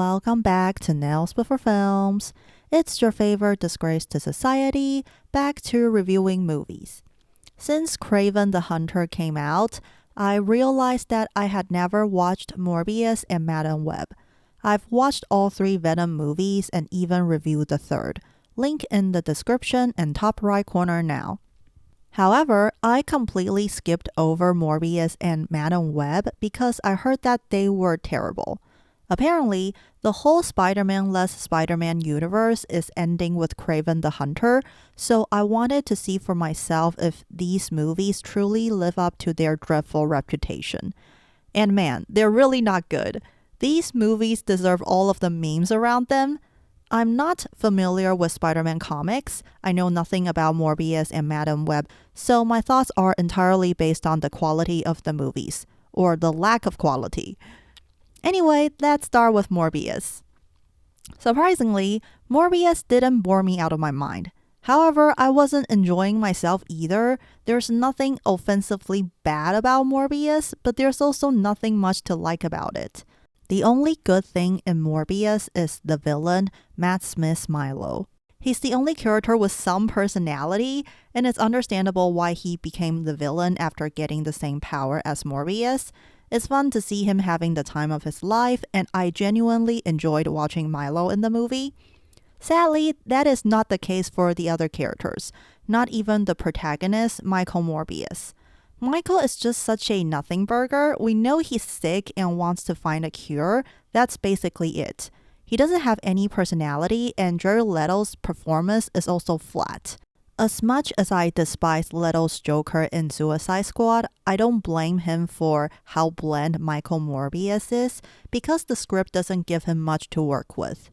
welcome back to Nails Before Films. It's your favorite disgrace to society, back to reviewing movies. Since Kraven the Hunter came out, I realized that I had never watched Morbius and Madam Web. I've watched all 3 Venom movies and even reviewed the third. Link in the description and top right corner now. However, I completely skipped over Morbius and Madam Web because I heard that they were terrible. Apparently, the whole Spider-Man-less Spider-Man universe is ending with Kraven the Hunter, so I wanted to see for myself if these movies truly live up to their dreadful reputation. And man, they're really not good. These movies deserve all of the memes around them. I'm not familiar with Spider-Man comics. I know nothing about Morbius and Madam Web, so my thoughts are entirely based on the quality of the movies, or the lack of quality. Anyway, let's start with Morbius. Surprisingly, Morbius didn't bore me out of my mind. However, I wasn't enjoying myself either. There's nothing offensively bad about Morbius, but there's also nothing much to like about it. The only good thing in Morbius is the villain, Matt Smith's Milo. He's the only character with some personality, and it's understandable why he became the villain after getting the same power as Morbius. It's fun to see him having the time of his life, and I genuinely enjoyed watching Milo in the movie. Sadly, that is not the case for the other characters, not even the protagonist, Michael Morbius. Michael is just such a nothing burger. We know he's sick and wants to find a cure. That's basically it. He doesn't have any personality, and Jared Leto's performance is also flat. As much as I despise Leto's Joker in Suicide Squad, I don't blame him for how bland Michael Morbius is because the script doesn't give him much to work with.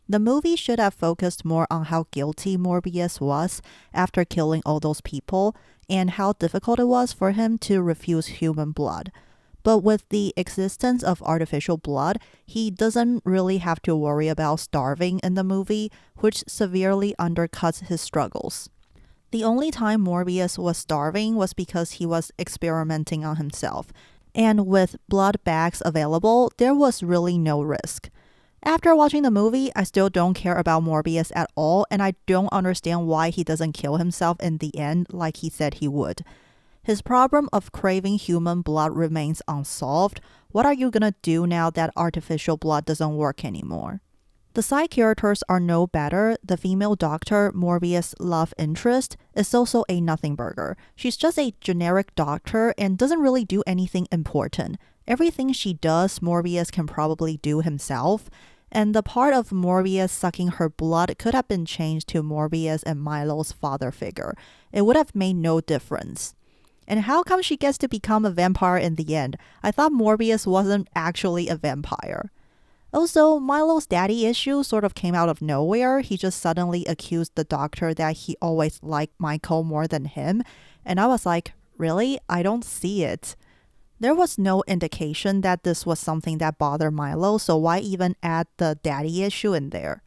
The movie should have focused more on how guilty Morbius was after killing all those people and how difficult it was for him to refuse human blood. But with the existence of artificial blood, he doesn't really have to worry about starving in the movie, which severely undercuts his struggles. The only time Morbius was starving was because he was experimenting on himself, and with blood bags available, there was really no risk. After watching the movie, I still don't care about Morbius at all, and I don't understand why he doesn't kill himself in the end like he said he would. His problem of craving human blood remains unsolved. What are you gonna do now that artificial blood doesn't work anymore? The side characters are no better. The female doctor, Morbius' love interest, is also a nothing burger. She's just a generic doctor and doesn't really do anything important. Everything she does, Morbius can probably do himself. And the part of Morbius sucking her blood could have been changed to Morbius and Milo's father figure. It would have made no difference. And how come she gets to become a vampire in the end? I thought Morbius wasn't actually a vampire. Also, Milo's daddy issue sort of came out of nowhere. He just suddenly accused the doctor that he always liked Michael more than him. And I was like, really? I don't see it. There was no indication that this was something that bothered Milo, so why even add the daddy issue in there?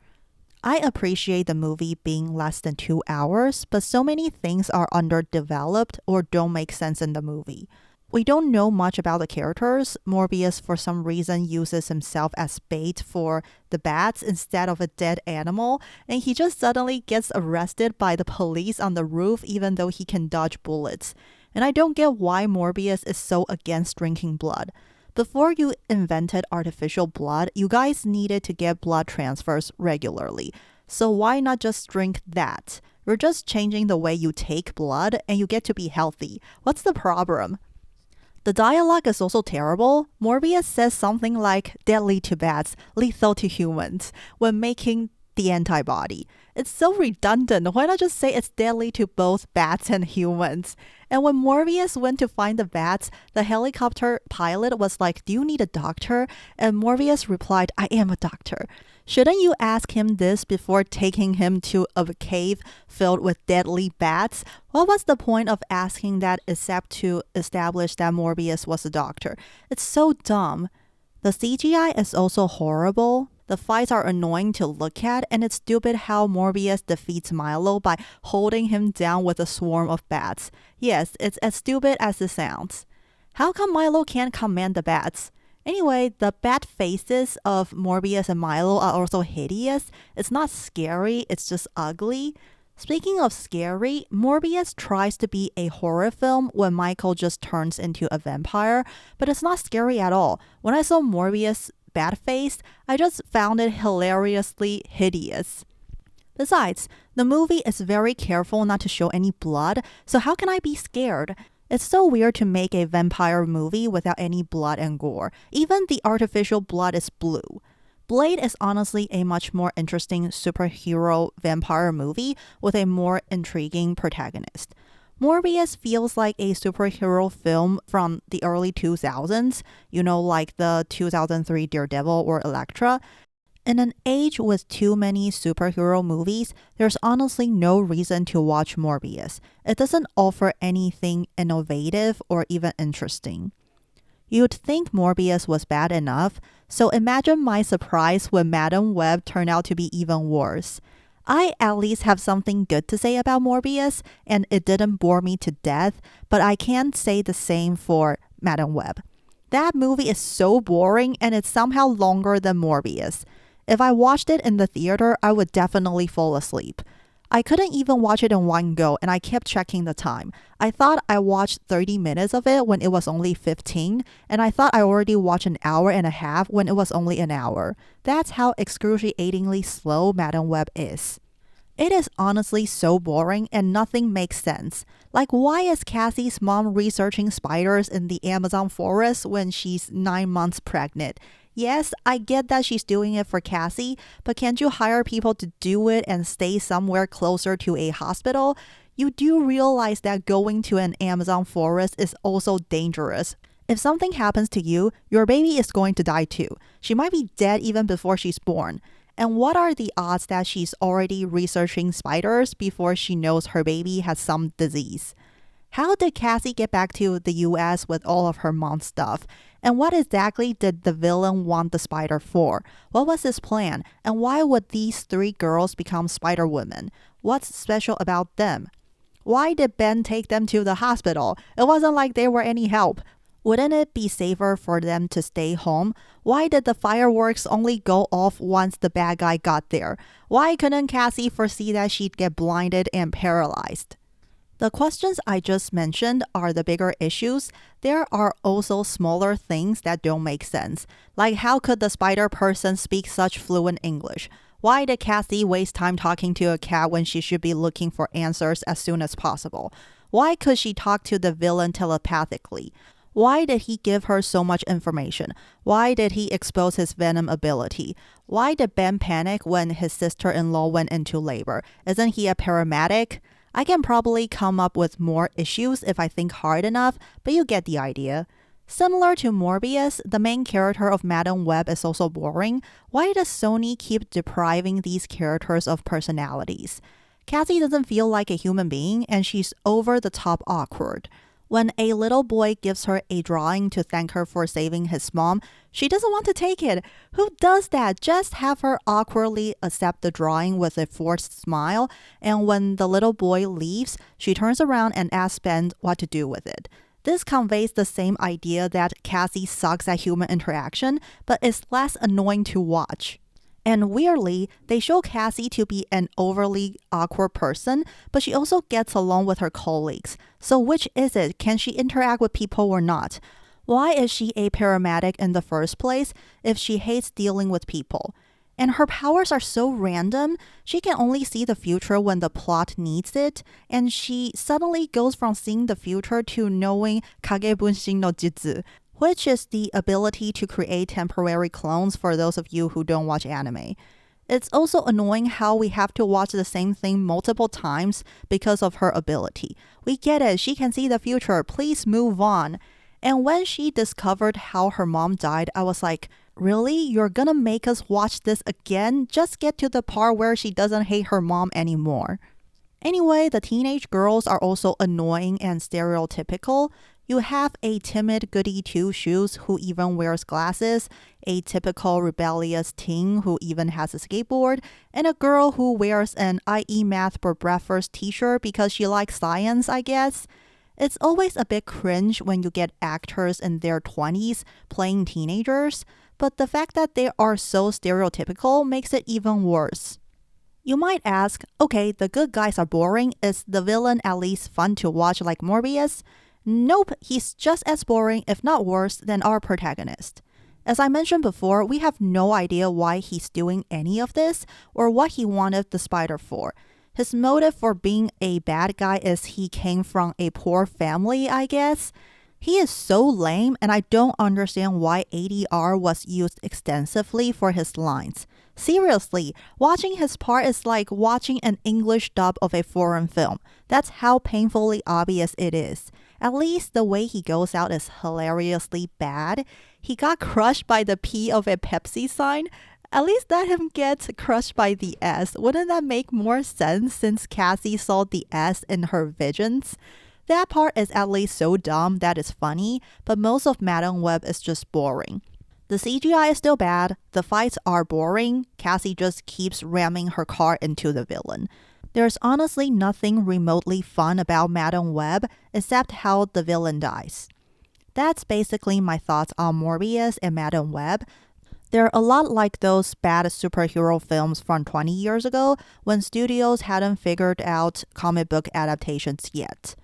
I appreciate the movie being less than 2 hours, but so many things are underdeveloped or don't make sense in the movie. We don't know much about the characters. Morbius, for some reason, uses himself as bait for the bats instead of a dead animal, and he just suddenly gets arrested by the police on the roof even though he can dodge bullets. And I don't get why Morbius is so against drinking blood. Before you invented artificial blood, you guys needed to get blood transfers regularly. So why not just drink that? You're just changing the way you take blood and you get to be healthy. What's the problem? The dialogue is also terrible. Morbius says something like deadly to bats, lethal to humans when making the antibody. It's so redundant. Why not just say it's deadly to both bats and humans? And when Morbius went to find the bats, the helicopter pilot was like, "Do you need a doctor?" And Morbius replied, "I am a doctor." Shouldn't you ask him this before taking him to a cave filled with deadly bats? What was the point of asking that except to establish that Morbius was a doctor? It's so dumb. The CGI is also horrible. The fights are annoying to look at, and it's stupid how Morbius defeats Milo by holding him down with a swarm of bats. Yes, it's as stupid as it sounds. How come Milo can't command the bats? Anyway, the bad faces of Morbius and Milo are also hideous. It's not scary, it's just ugly. Speaking of scary, Morbius tries to be a horror film when Michael just turns into a vampire, but it's not scary at all. When I saw Morbius' bad face, I just found it hilariously hideous. Besides, the movie is very careful not to show any blood, so how can I be scared? It's so weird to make a vampire movie without any blood and gore. Even the artificial blood is blue. Blade is honestly a much more interesting superhero vampire movie with a more intriguing protagonist. Morbius feels like a superhero film from the early 2000s, like the 2003 Daredevil or Elektra. In an age with too many superhero movies, there's honestly no reason to watch Morbius. It doesn't offer anything innovative or even interesting. You'd think Morbius was bad enough, so imagine my surprise when Madam Web turned out to be even worse. I at least have something good to say about Morbius, and it didn't bore me to death, but I can't say the same for Madam Web. That movie is so boring, and it's somehow longer than Morbius. If I watched it in the theater, I would definitely fall asleep. I couldn't even watch it in one go, and I kept checking the time. I thought I watched 30 minutes of it when it was only 15, and I thought I already watched an hour and a half when it was only an hour. That's how excruciatingly slow Madam Web is. It is honestly so boring and nothing makes sense. Like, why is Cassie's mom researching spiders in the Amazon forest when she's 9 months pregnant? Yes, I get that she's doing it for Cassie, but can't you hire people to do it and stay somewhere closer to a hospital? You do realize that going to an Amazon forest is also dangerous. If something happens to you, your baby is going to die too. She might be dead even before she's born. And what are the odds that she's already researching spiders before she knows her baby has some disease? How did Cassie get back to the US with all of her mom's stuff? And what exactly did the villain want the spider for? What was his plan? And why would these 3 girls become Spider Women? What's special about them? Why did Ben take them to the hospital? It wasn't like they were any help. Wouldn't it be safer for them to stay home? Why did the fireworks only go off once the bad guy got there? Why couldn't Cassie foresee that she'd get blinded and paralyzed? The questions I just mentioned are the bigger issues. There are also smaller things that don't make sense. Like, how could the spider person speak such fluent English? Why did Cassie waste time talking to a cat when she should be looking for answers as soon as possible? Why could she talk to the villain telepathically? Why did he give her so much information? Why did he expose his venom ability? Why did Ben panic when his sister-in-law went into labor? Isn't he a paramedic? I can probably come up with more issues if I think hard enough, but you get the idea. Similar to Morbius, the main character of Madam Web is also boring. Why does Sony keep depriving these characters of personalities? Cassie doesn't feel like a human being, and she's over the top awkward. When a little boy gives her a drawing to thank her for saving his mom, she doesn't want to take it. Who does that? Just have her awkwardly accept the drawing with a forced smile, and when the little boy leaves, she turns around and asks Ben what to do with it. This conveys the same idea that Cassie sucks at human interaction, but is less annoying to watch. And weirdly, they show Cassie to be an overly awkward person, but she also gets along with her colleagues. So which is it? Can she interact with people or not? Why is she a paramedic in the first place if she hates dealing with people? And her powers are so random. She can only see the future when the plot needs it, and she suddenly goes from seeing the future to knowing Kagebunshin no Jitsu, which is the ability to create temporary clones for those of you who don't watch anime. It's also annoying how we have to watch the same thing multiple times because of her ability. We get it, she can see the future, please move on. And when she discovered how her mom died, I was like, really? You're gonna make us watch this again? Just get to the part where she doesn't hate her mom anymore. Anyway, the teenage girls are also annoying and stereotypical. You have a timid goody two-shoes who even wears glasses, a typical rebellious teen who even has a skateboard, and a girl who wears an I eat math for breakfast t-shirt because she likes science, I guess. It's always a bit cringe when you get actors in their 20s playing teenagers, but the fact that they are so stereotypical makes it even worse. You might ask, okay, the good guys are boring. Is the villain at least fun to watch like Morbius? Nope, he's just as boring, if not worse, than our protagonist. As I mentioned before, we have no idea why he's doing any of this or what he wanted the spider for. His motive for being a bad guy is he came from a poor family, I guess. He is so lame, and I don't understand why ADR was used extensively for his lines. Seriously, watching his part is like watching an English dub of a foreign film. That's how painfully obvious it is. At least the way he goes out is hilariously bad. He got crushed by the P of a Pepsi sign. At least let him get crushed by the S. Wouldn't that make more sense since Cassie saw the S in her visions? That part is at least so dumb that it's funny, but most of Madam Web is just boring. The CGI is still bad, the fights are boring, Cassie just keeps ramming her car into the villain. There's honestly nothing remotely fun about Madam Web except how the villain dies. That's basically my thoughts on Morbius and Madam Web. They're a lot like those bad superhero films from 20 years ago when studios hadn't figured out comic book adaptations yet.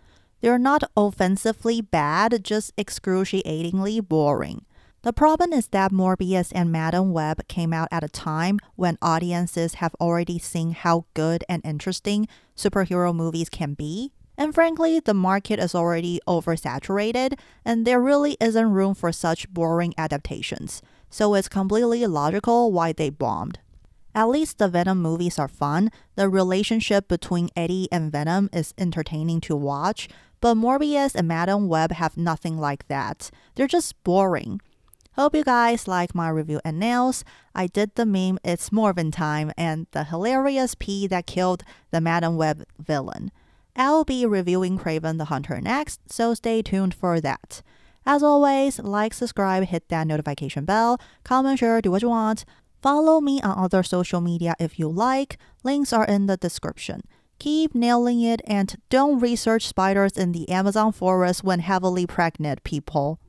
They're not offensively bad, just excruciatingly boring. The problem is that Morbius and Madam Web came out at a time when audiences have already seen how good and interesting superhero movies can be. And frankly, the market is already oversaturated, and there really isn't room for such boring adaptations. So it's completely logical why they bombed. At least the Venom movies are fun. The relationship between Eddie and Venom is entertaining to watch, but Morbius and Madam Web have nothing like that. They're just boring. Hope you guys like my review and nails. I did the meme It's Morvin Time and the hilarious P that killed the Madam Web villain. I'll be reviewing Kraven the Hunter next, so stay tuned for that. As always, like, subscribe, hit that notification bell, comment, share, do what you want. Follow me on other social media if you like. Links are in the description. Keep nailing it and don't research spiders in the Amazon forest when heavily pregnant, people.